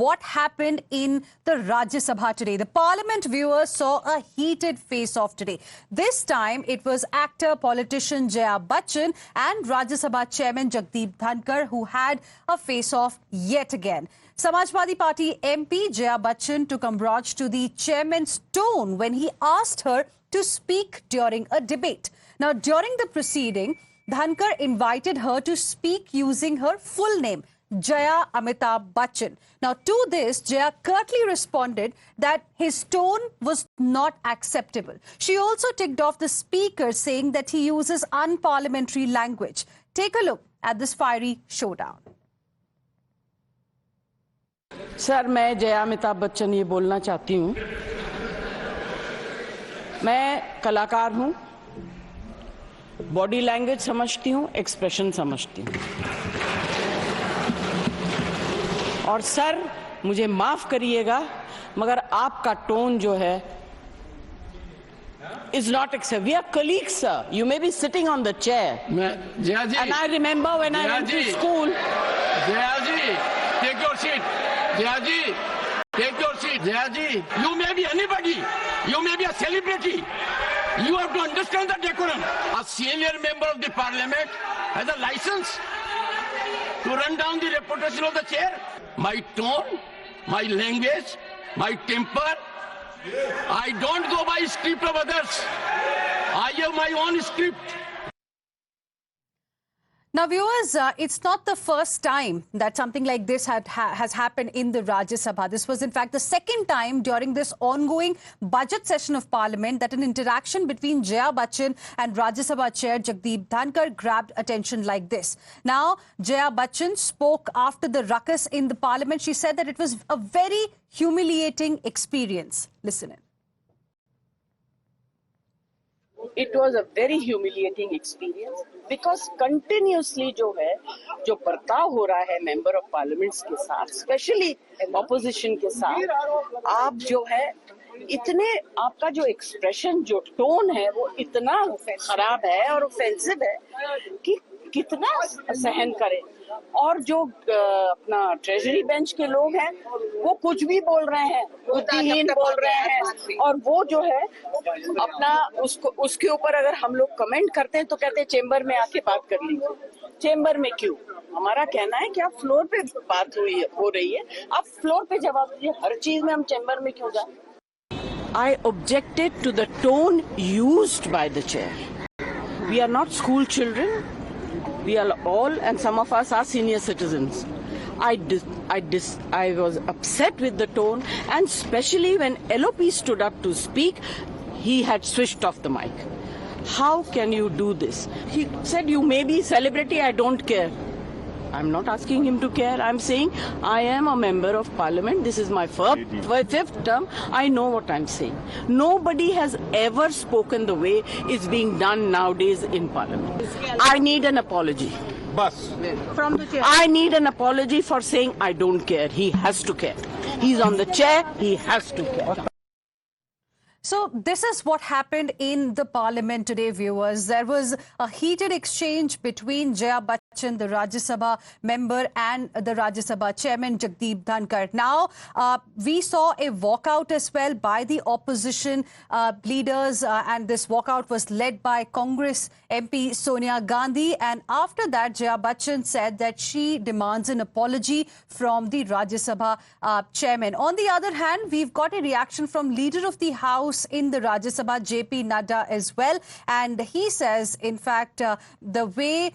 what happened in the Rajya Sabha today. The Parliament viewers saw a heated face-off today. This time, it was actor, politician Jaya Bachchan and Rajya Sabha Chairman Jagdeep Dhankar who had a face-off yet again. Samajwadi Party MP Jaya Bachchan took umbrage to the chairman's tone when he asked her to speak during a debate. Now, during the proceeding, Dhankar invited her to speak using her full name, Jaya Amitabh Bachchan. Now, to this, Jaya curtly responded that his tone was not acceptable. She also ticked off the speaker, saying that he uses unparliamentary language. Take a look at this fiery showdown. Sir, मैं जया अमिताभ बच्चन ये बोलना चाहती हूँ। मैं कलाकार हूँ, body language समझती हूँ, एक्सप्रेशन समझती हूँ। और सर, मुझे माफ करिएगा, मगर आपका टोन जो है is not acceptable. We are colleagues, sir. You may be sitting on the chair. Jaya ji, and I remember when I went to school. Jaya ji, take your seat. Jaya ji, take your seat. Jaya ji, you may be anybody. You may be a celebrity. You have to understand the decorum. A senior member of the parliament has a license to run down the reputation of the chair. My tone, my language, my temper, I don't go by script of others. I have my own script. Now, viewers, it's not the first time that something like this has happened in the Rajya Sabha. This was, in fact, the second time during this ongoing budget session of Parliament that an interaction between Jaya Bachchan and Rajya Sabha Chair Jagdeep Dhankar grabbed attention like this. Now, Jaya Bachchan spoke after the ruckus in the Parliament. She said that it was a very humiliating experience. Listen in. It was a very humiliating experience because continuously जो बर्ताव हो रहा है member of parliaments के साथ, specially opposition के साथ, आप जो है इतने, आपका जो एक्सप्रेशन, जो टोन है वो इतना खराब है और ऑफेंसिव है कि कितना सहन करें। और जो अपना ट्रेजरी बेंच के लोग हैं वो कुछ भी बोल रहे हैं, बुद्धिहीन बोल रहे हैं, और वो जो है अपना उसके ऊपर अगर हम लोग कमेंट करते हैं तो कहते हैं चेंबर में आके बात कर लीजिए। चेंबर में क्यों? हमारा कहना है कि आप फ्लोर पे बात हो रही है, आप फ्लोर पे जवाब दीजिए। हर चीज में हम चेंबर में क्यों जाए? I objected to the tone used by the chair. We are not school children. We are all, and some of us are senior citizens. I was upset with the tone, and especially when LOP stood up to speak, he had switched off the mic. How can you do this? He said, you may be celebrity, I don't care. I'm not asking him to care. I'm saying I am a member of parliament. This is my fifth term. I know what I'm saying. Nobody has ever spoken the way it's being done nowadays in parliament. I need an apology. From the chair. I need an apology for saying I don't care. He has to care. He's on the chair. He has to care. So this is what happened in the Parliament today, viewers. There was a heated exchange between Jaya Bachchan, the Rajya Sabha member, and the Rajya Sabha chairman, Jagdeep Dhankar. Now, we saw a walkout as well by the opposition leaders, and this walkout was led by Congress MP Sonia Gandhi. And after that, Jaya Bachchan said that she demands an apology from the Rajya Sabha chairman. On the other hand, we've got a reaction from Leader of the House in the Rajya Sabha, JP Nadda, as well. And he says, in fact, the way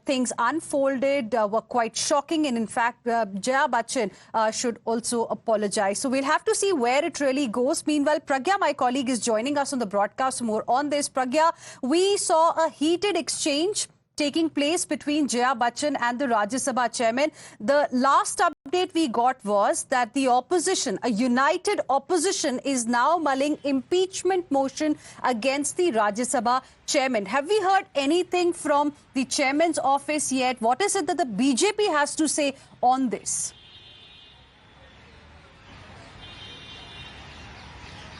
things unfolded were quite shocking. And in fact, Jaya Bachchan should also apologize. So we'll have to see where it really goes. Meanwhile, Pragya, my colleague, is joining us on the broadcast. More on this. Pragya, we saw a heated exchange taking place between Jaya Bachchan and the Rajya Sabha chairman. The last update we got was that the opposition, a united opposition, is now mulling impeachment motion against the Rajya Sabha chairman. Have we heard anything from the chairman's office yet? What is it that the BJP has to say on this?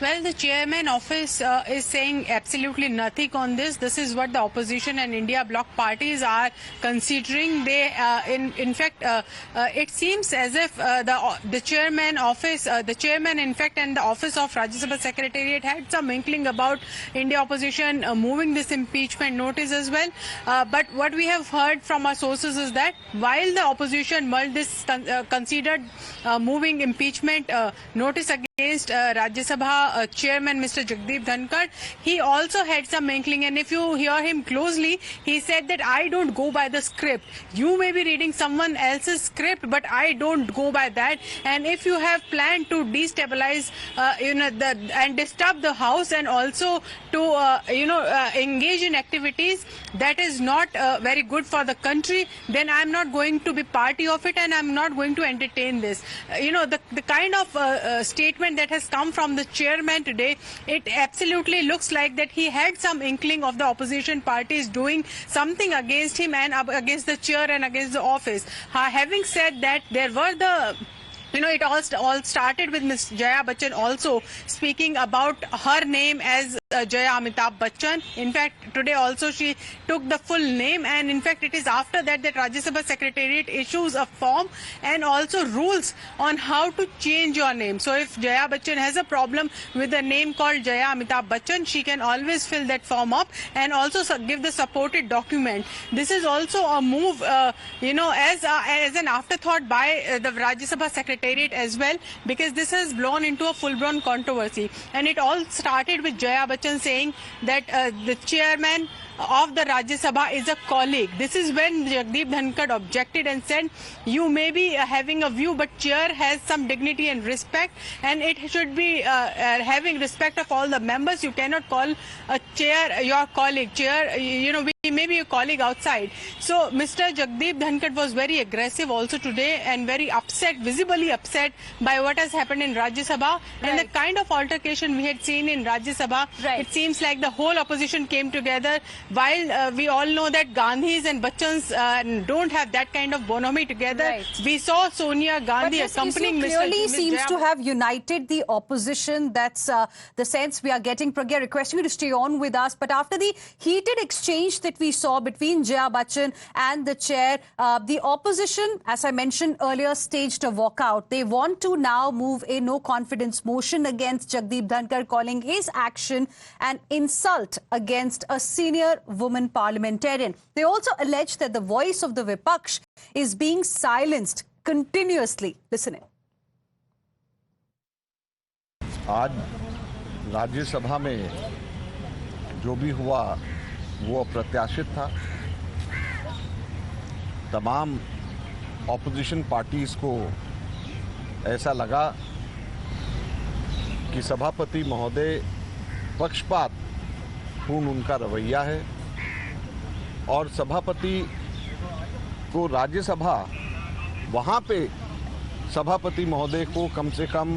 Well, the chairman office is saying absolutely nothing on this. This is what the opposition and India bloc parties are considering. They, in fact, it seems as if the chairman office, the chairman, in fact, and the office of Rajya Sabha Secretariat had some inkling about India opposition moving this impeachment notice as well. But what we have heard from our sources is that while the opposition considered moving impeachment notice against Rajya Sabha chairman Mr. Jagdeep Dhankar, he also had some inkling, and if you hear him closely, he said that I don't go by the script. You may be reading someone else's script, but I don't go by that. And if you have planned to destabilize, and disturb the house, and also to engage in activities that is not very good for the country, then I'm not going to be party of it, and I'm not going to entertain this. The kind of statement that has come from the chairman today, it absolutely looks like that he had some inkling of the opposition parties doing something against him and against the chair and against the office. Having said that, there were it all started with Ms. Jaya Bachchan also speaking about her name as Jaya Amitabh Bachchan. In fact, today also she took the full name, and in fact it is after that Rajya Sabha Secretariat issues a form and also rules on how to change your name. So if Jaya Bachchan has a problem with a name called Jaya Amitabh Bachchan, she can always fill that form up and also give the supported document. This is also a move, as an afterthought by the Rajya Sabha Secretariat as well, because this has blown into a full-blown controversy. And it all started with Jaya Bachchan saying that the chairman of the Rajya Sabha is a colleague. This is when Jagdeep Dhankar objected and said, you may be having a view, but chair has some dignity and respect, and it should be having respect of all the members. You cannot call a chair your colleague. Chair, we may be a colleague outside. So Mr. Jagdeep Dhankar was very aggressive also today and very upset, visibly upset by what has happened in Rajya Sabha. And the kind of altercation we had seen in Rajya Sabha, it seems like the whole opposition came together. While we all know that Gandhis and Bachchans don't have that kind of bonhomie together, we saw Sonia Gandhi accompanying Mr. clearly seems to have united the opposition. That's the sense we are getting. Pragya, requesting you to stay on with us. But after the heated exchange that we saw between Jaya Bachchan and the chair, the opposition, as I mentioned earlier, staged a walkout. They want to now move a no-confidence motion against Jagdeep Dhankar, calling his action an insult against a senior woman parliamentarian. They also allege that the voice of the Vipaksh is being silenced continuously. Listen in. आज राज्यसभा में जो भी हुआ वो अप्रत्याशित था। तमाम opposition parties को ऐसा लगा कि सभापति महोदय पक्षपात पूर्ण उनका रवैया है और सभापति को राज्यसभा वहाँ पे सभापति महोदय को कम से कम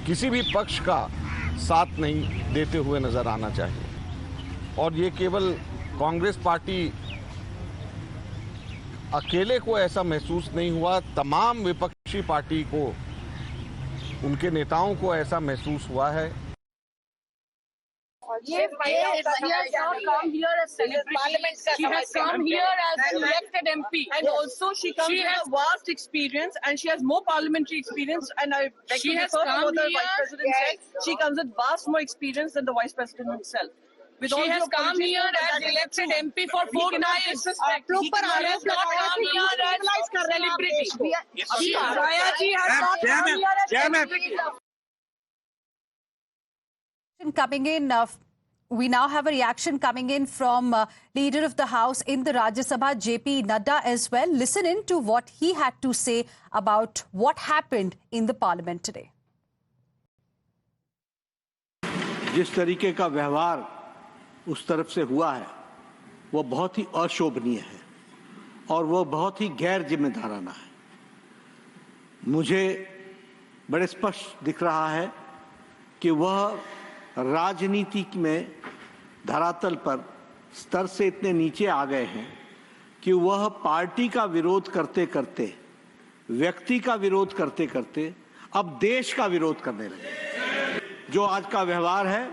किसी भी पक्ष का साथ नहीं देते हुए नजर आना चाहिए। और ये केवल कांग्रेस पार्टी अकेले को ऐसा महसूस नहीं हुआ, तमाम विपक्षी पार्टी को, उनके नेताओं को ऐसा महसूस हुआ है। She has not come here as celebrity. She has come here as an elected MP. And also she comes with a vast experience and she has more parliamentary experience. And I beg to differ from what the Vice President said. She comes with vast more experience than the Vice President himself. She has come here as elected MP for 4 times. She has not come here as celebrity. Jaya ji has not come here as celebrity. Coming in, we now have a reaction coming in from Leader of the House in the Rajya Sabha, JP Nadda as well. Listen in to what he had to say about what happened in the Parliament today. जिस तरीके का व्यवहार उस तरफ से हुआ है वो बहुत ही अशोभनीय है और वो बहुत ही गैर जिम्मेदाराना है। मुझे बड़े स्पष्ट दिख रहा है कि वह राजनीति में धरातल पर स्तर से इतने नीचे आ गए हैं कि वह पार्टी का विरोध करते करते, व्यक्ति का विरोध करते करते अब देश का विरोध करने लगे। जो आज का व्यवहार है,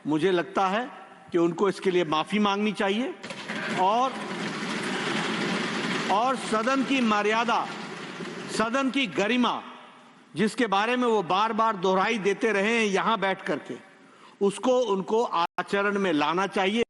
मुझे लगता है कि उनको इसके लिए माफी मांगनी चाहिए और सदन की मर्यादा, सदन की गरिमा, जिसके बारे में वो बार बार दोहराई देते रहे हैं यहां बैठ करके, उसको उनको आचरण में लाना चाहिए।